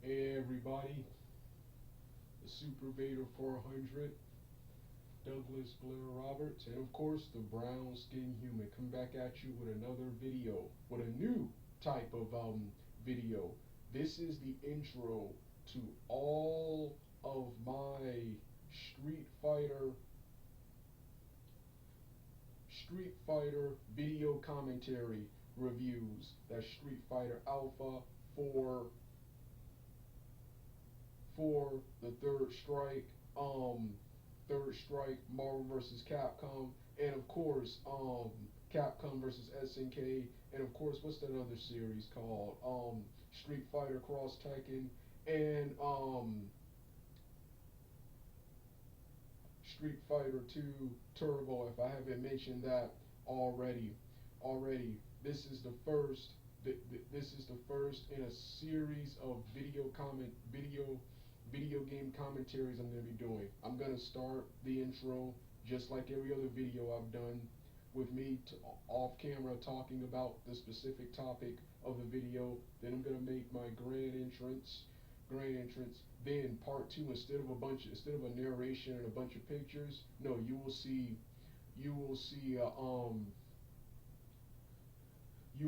Hey everybody, the Super Vader 400, Douglas Blair Roberts, and of course the brown skinned human come back at you with another video, with a new type of video. This is the intro to all of my Street Fighter Street Fighter video commentary reviews. That's Street Fighter Alpha for the Third Strike, Marvel versus Capcom, and of course, Capcom versus SNK, and of course, what's that other series called? Street Fighter Cross Tekken, and Street Fighter 2 Turbo. If I haven't mentioned that already, this is the first. This is the first in a series of video game commentaries I'm going to be doing. I'm going to start the intro just like every other video I've done with me off camera talking about the specific topic of the video. Then I'm going to make my grand entrance. Then part two, instead of a narration and a bunch of pictures, no, you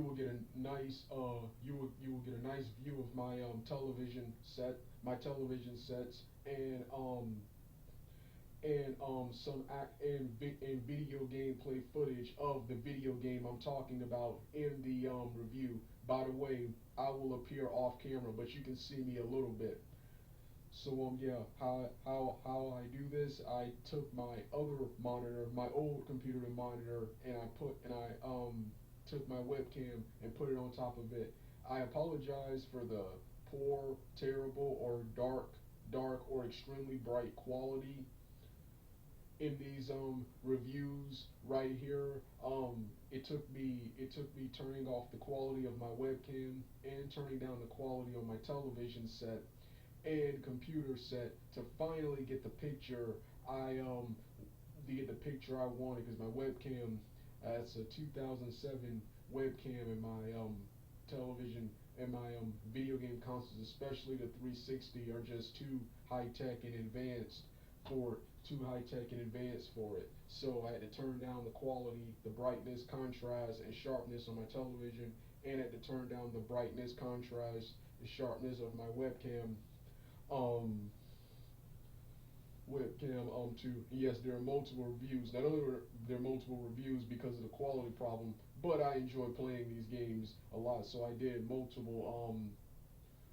will get a nice you will get a nice view of my television sets, and some and video gameplay footage of the video game I'm talking about in the review. By the way, I will appear off camera, but you can see me a little bit. So yeah, how I do this? I took my other monitor, my old computer monitor, and I took my webcam and put it on top of it. I apologize for the poor, terrible, or dark or extremely bright quality in these reviews right here. It took me turning off the quality of my webcam and turning down the quality on my television set and computer set to finally get the picture I wanted, because my webcam, it's a 2007 webcam, and my television and my video game consoles, especially the 360, are just too high tech and advanced for it. So I had to turn down the quality, the brightness, contrast, and sharpness on my television, and had to turn down the brightness, contrast, and sharpness of my um to, yes, there are multiple reviews. Not only are there multiple reviews because of the quality problem, but I enjoy playing these games a lot, so I did multiple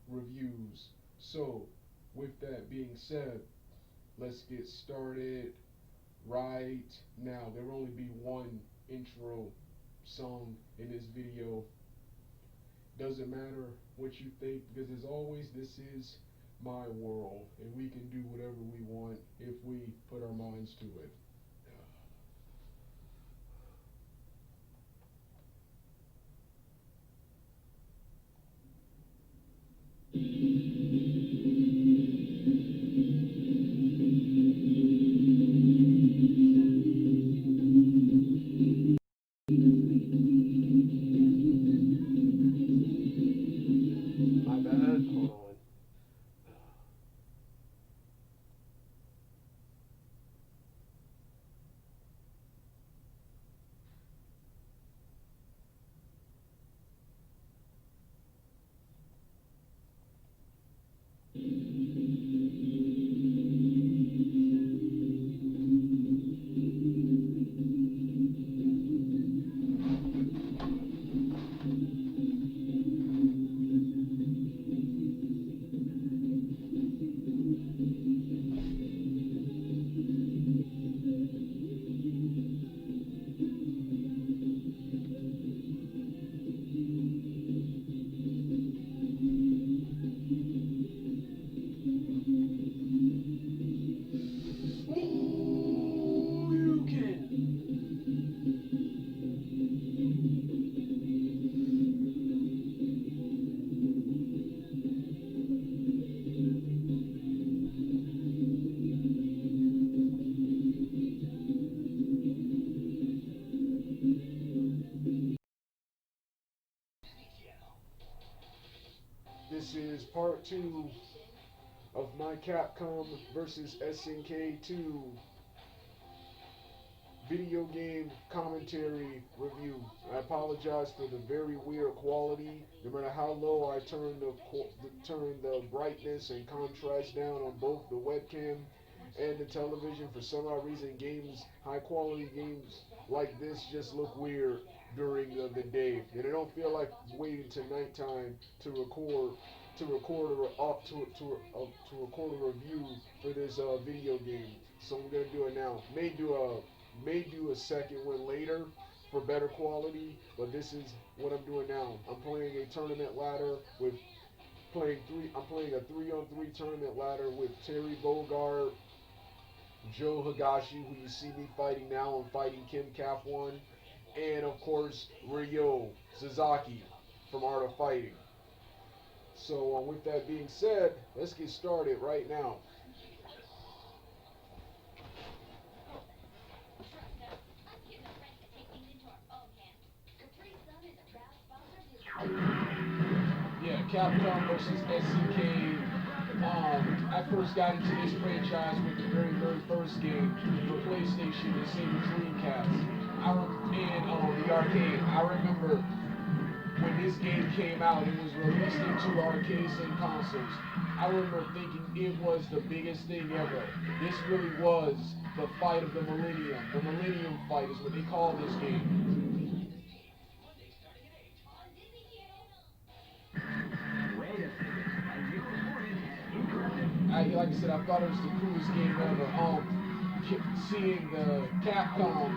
reviews. So with that being said, let's get started right now. There will only be one intro song in this video. Doesn't matter what you think, because as always, this is my world, and we can do whatever we want if we put our minds to it. My bad. Hold on. This is part 2 of my Capcom versus SNK 2 video game commentary review. I apologize for the very weird quality. No matter how low I turn the brightness and contrast down on both the webcam and the television, for some odd reason, high quality games like this just look weird during the day, and I don't feel like waiting to nighttime to record a review for this video game. So I'm gonna do it now. May do a second one later for better quality, but this is what I'm doing now. I'm playing a tournament ladder with I'm playing a 3-on-3 tournament ladder with Terry Bogard, Joe Higashi, who you see me fighting now. I'm fighting Kim Kap-1, and of course Ryo Sasaki from Art of Fighting. So with that being said, let's get started right now. Yeah, Capcom versus SNK. I first got into this franchise with the very first game for PlayStation and Sega Dreamcast. And the arcade. I remember when this game came out, it was released into arcades and consoles. I remember thinking it was the biggest thing ever. This really was the fight of the millennium. The Millennium Fight is what they call this game. Like I said, I thought it was the coolest game ever. Seeing the Capcom,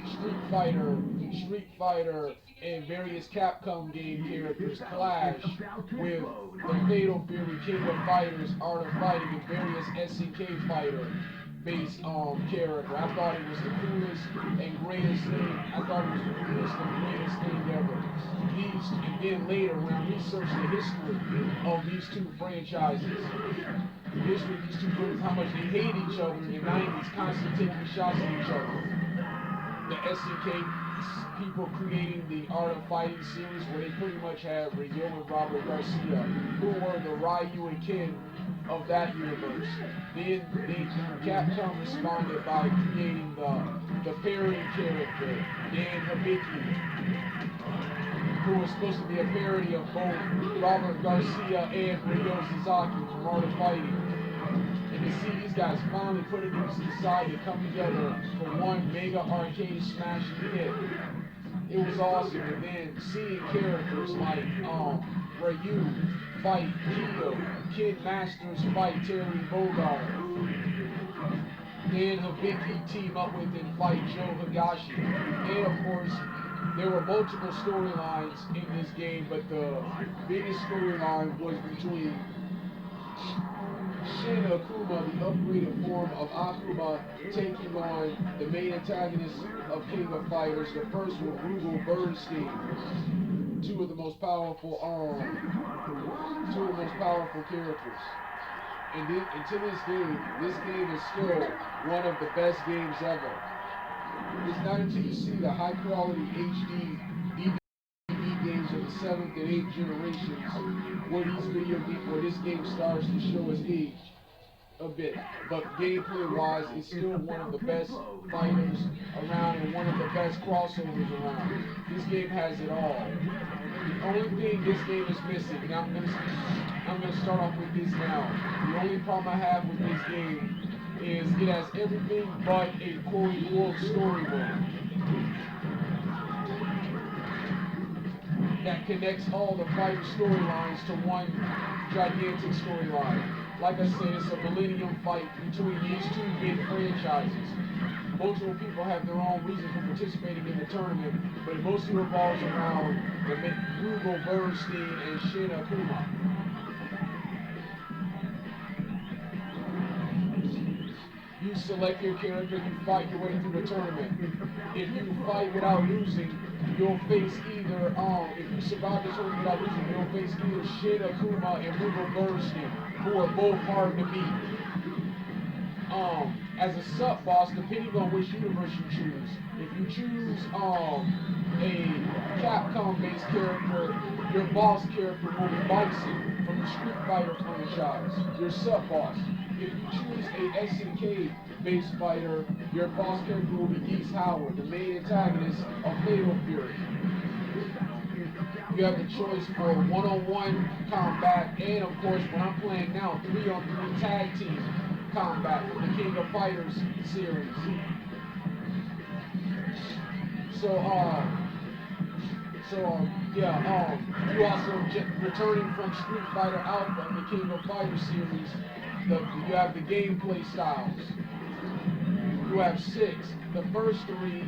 Street Fighter, and various Capcom game characters clash with the Fatal Fury, King of Fighters, Art of Fighting, and various SNK fighter-based character. I thought it was the coolest and greatest thing. I thought it was the coolest and greatest thing ever. And then later, when I researched the history of these two franchises, the history of these two groups, how much they hate each other in the 90s, constantly taking shots at each other. The SNK people creating the Art of Fighting series, where they pretty much had Ryo and Robert Garcia, who were the Ryu and Ken of that universe. Then Capcom responded by creating the parody character, Dan Hibiki, who was supposed to be a parody of both Robert Garcia and Ryo Sasaki from Art of Fighting. And to see these guys finally putting them to the side and come together for one mega arcade smashing hit, it was awesome. And then seeing characters like Ryu fight Kyo, Kid Masters fight Terry Bogard, and Hibiki team up with and fight Joe Higashi. And of course, there were multiple storylines in this game, but the biggest storyline was between Shin Akuma, the upgraded form of Akuma, taking on the main antagonist of King of Fighters. The first was Rugal Bernstein, two of the most powerful characters. And to this game is still one of the best games ever. It's not until you see the high quality HD DVD games of the 7th and 8th generations where this game starts to show its age a bit. But gameplay wise, it's still one of the best fighters around and one of the best crossovers around. This game has it all. The only thing this game is missing, and I'm gonna start off with this now. The only problem I have with this game is it has everything but a quote-unquote story mode that connects all the fighting storylines to one gigantic storyline. Like I said, it's a millennium fight between these two big franchises. Multiple people have their own reasons for participating in the tournament, but it mostly revolves around the Rugal Bernstein and Shin Akuma. You select your character, you fight your way through the tournament. If you fight without losing, you'll face either, if you survive the tournament without losing, you'll face either Shin Akuma and Rugal Bernstein, who are both hard to beat. As a sub-boss, depending on which universe you choose, if you choose a Capcom-based character, your boss character will be Bison from the Street Fighter franchise, your sub-boss. If you choose a SNK-based fighter, your boss character will be Geese Howard, the main antagonist of Fatal Fury. You have the choice for one-on-one combat, and of course, when I'm playing now, 3-on-3 tag team combat from the King of Fighters series. You also returning from Street Fighter Alpha and the King of Fighters series. You have the gameplay styles. You have 6. The first 3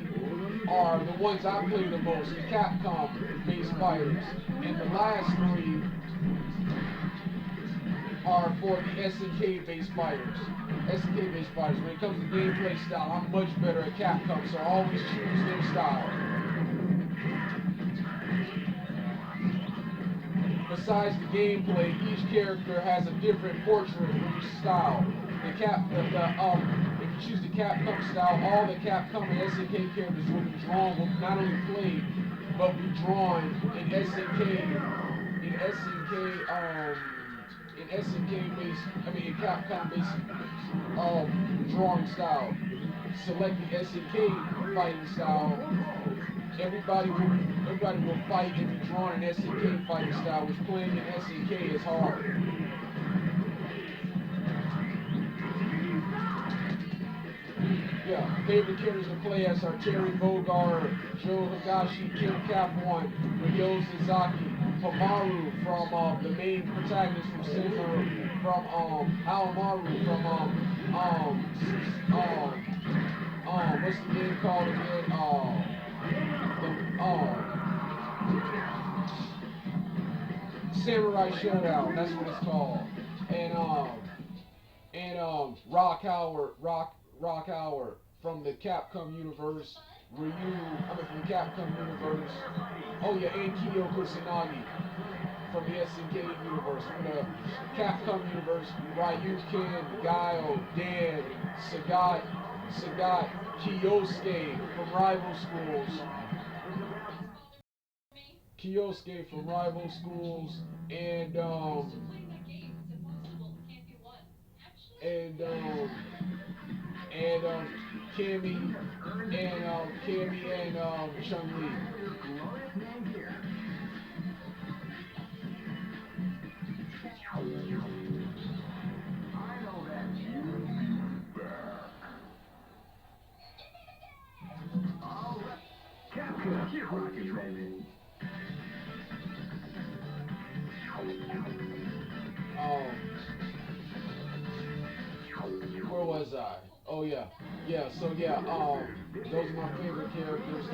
are the ones I play the most, the Capcom-based fighters, and the last 3 are for the SNK-based fighters. SNK-based fighters. When it comes to gameplay style, I'm much better at Capcom, so I always choose their style. Besides the gameplay, each character has a different portrait for each style. If you choose the Capcom style, all the Capcom and SNK characters will be drawn, will not only played, but be drawn in in Capcom-based drawing style. Select the SNK fighting style. Everybody will fight and be drawn in SNK fighting style, which playing in SNK is hard. Yeah, favorite characters to play as are Terry Bogard, Joe Higashi, Kim Cap-One, Ryo Suzaki, Hamaru from the main protagonist from Senna, from Alamaru from what's the game called again? Samurai Showdown, that's what it's called. And Rock Howard from the Capcom universe. From the Capcom universe. Oh yeah, and Kiyo Kusanagi from the SNK universe. From the Capcom universe, Ryu Ken, Guile, Dan, Sagat, Kyosuke from Rival Schools. Kyosuke from Rival Schools, and Cammy and Chun-Li. Where was I? Oh yeah, those are my favorite characters.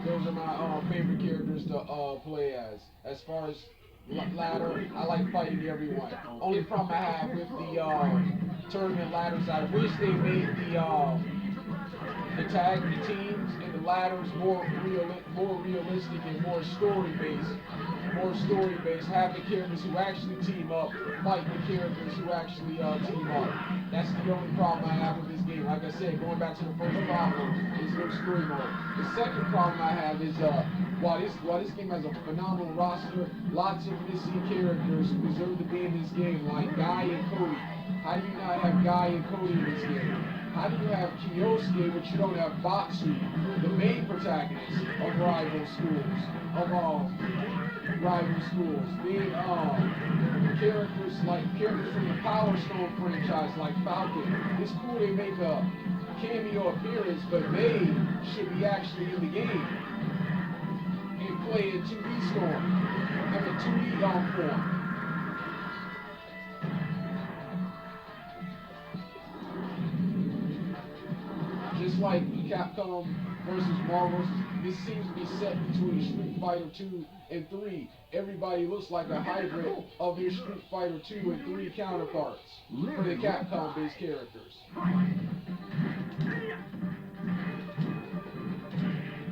Those are my favorite characters to play as. As far as ladder, I like fighting everyone. Only problem I have with the tournament ladders, I wish they made the teams and the ladders more realistic and more story based. Have the characters who actually team up fight the characters who actually team up. That's the only problem I have with this game. Like I said, going back to the first problem is no story mode. The second problem I have is while this game has a phenomenal roster, lots of missing characters who deserve to be in this game, like Guy and Cody. How do you not have Guy and Cody in this game? How do you have Kyosuke but you don't have Batsu, the main protagonist of Rival Schools? Then characters from the Power Stone franchise like Falcon. It's cool they make a cameo appearance, but they should be actually in the game and play in 2D form. 2D form. Just like Capcom versus Marvel, this seems to be set between Street Fighter 2 and 3. Everybody looks like a hybrid of their Street Fighter 2 and 3 counterparts for the Capcom-based characters.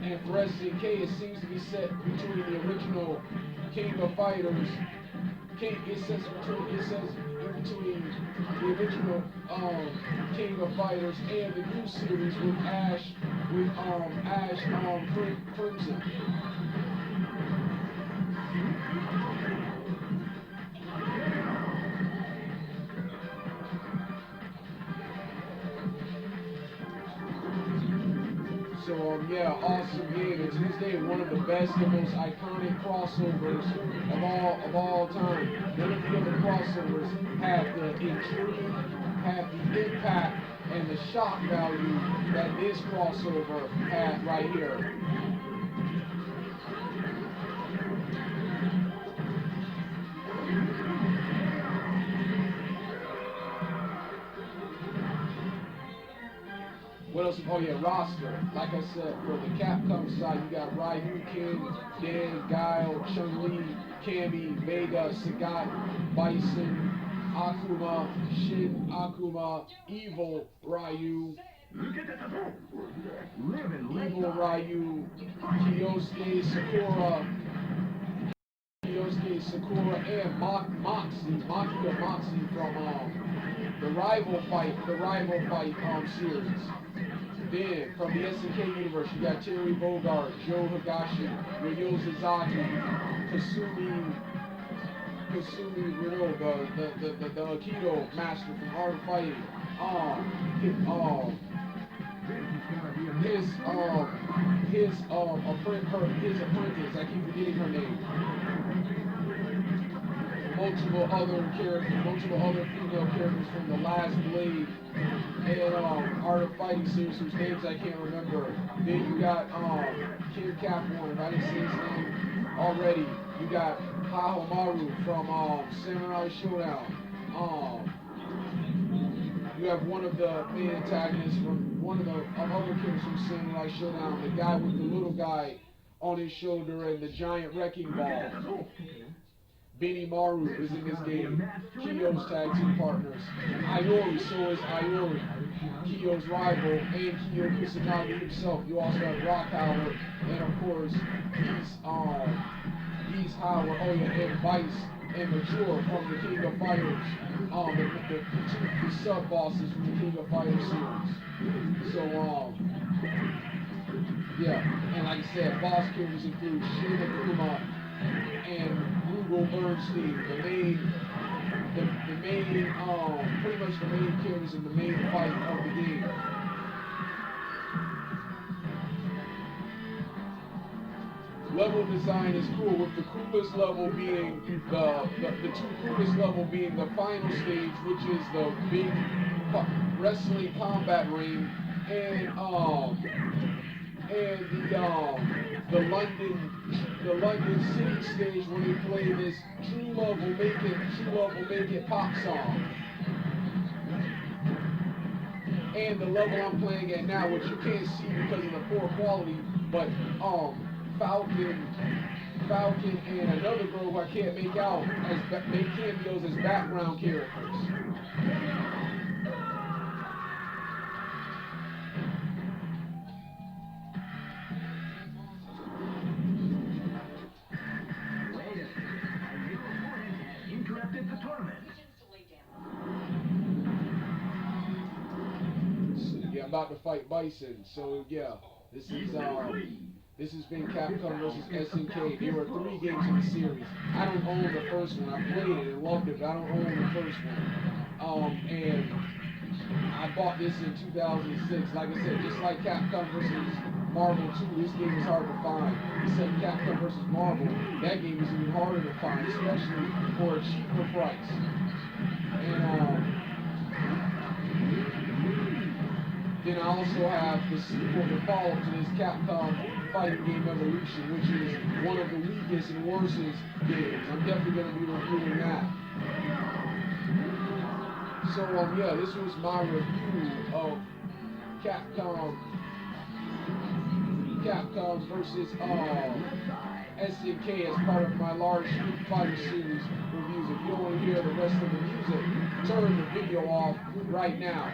And And for SNK, it seems to be set between the original King of Fighters. It says in between the original King of Fighters and the new series with Ash Crimson. So yeah, awesome game. And to this day, one of the best and most iconic crossovers of all time. None of the other crossovers have the intrigue, have the impact, and the shock value that this crossover had right here. What else? Oh yeah, roster. Like I said, for the Capcom side, you got Ryu, Ken, Dan, Guile, Chun-Li, Cammy, Vega, Sagat, Bison, Akuma, Shin, Akuma, Evil Ryu, Kyosuke Sakura, and Moxie from the Rival Fight series. Then, from the SNK universe, you got Terry Bogard, Joe Higashi, Ryo Sasaki, Kasumi Ryo, the Aikido master from Art of Fighting. His apprentice, I keep forgetting her name. Multiple other female characters from the Last Blade and Art of Fighting series whose names I can't remember. Then you got Kid Capcom, if I didn't say his name already. You got Hahomaru from Samurai Showdown. You have one of the main antagonists from one of the other characters from Samurai Showdown, the guy with the little guy on his shoulder and the giant wrecking ball. Benny Maru is in this game. Kyo's tag team partners. Iori, so is Iori, Kyo's rival, and Kyo Kusanagi himself. You also have Rock Howard, and of course, he's Howard, and Vice and Mature from the King of Fighters. The sub-bosses from the King of Fighters series. So, yeah, and like I said, boss characters include Shin Akuma and Rugal Bernstein, pretty much the main characters in the main fight of the game. Level design is cool, with the coolest level being the two coolest level being the final stage, which is the big wrestling combat ring, and the London City stage where they play this True Love Will Make It pop song. And the level I'm playing at now, which you can't see because of the poor quality, but Falcon and another girl who I can't make out make cameos as background characters. About to fight Bison, so yeah, this has been Capcom versus SNK. There were 3 games in the series. I don't own the first one. I played it and loved it, but I don't own the first one. And I bought this in 2006. Like I said, just like Capcom versus Marvel 2, this game is hard to find. Except Capcom versus Marvel, that game is even harder to find, especially for a cheaper price. And then I also have the sequel, the follow-up to this Capcom Fighting Game Evolution, which is one of the weakest and worstest games. I'm definitely going to be reviewing that. So, yeah, this was my review of Capcom versus SNK as part of my large Street Fighter series reviews. If you don't want to hear the rest of the music, turn the video off right now.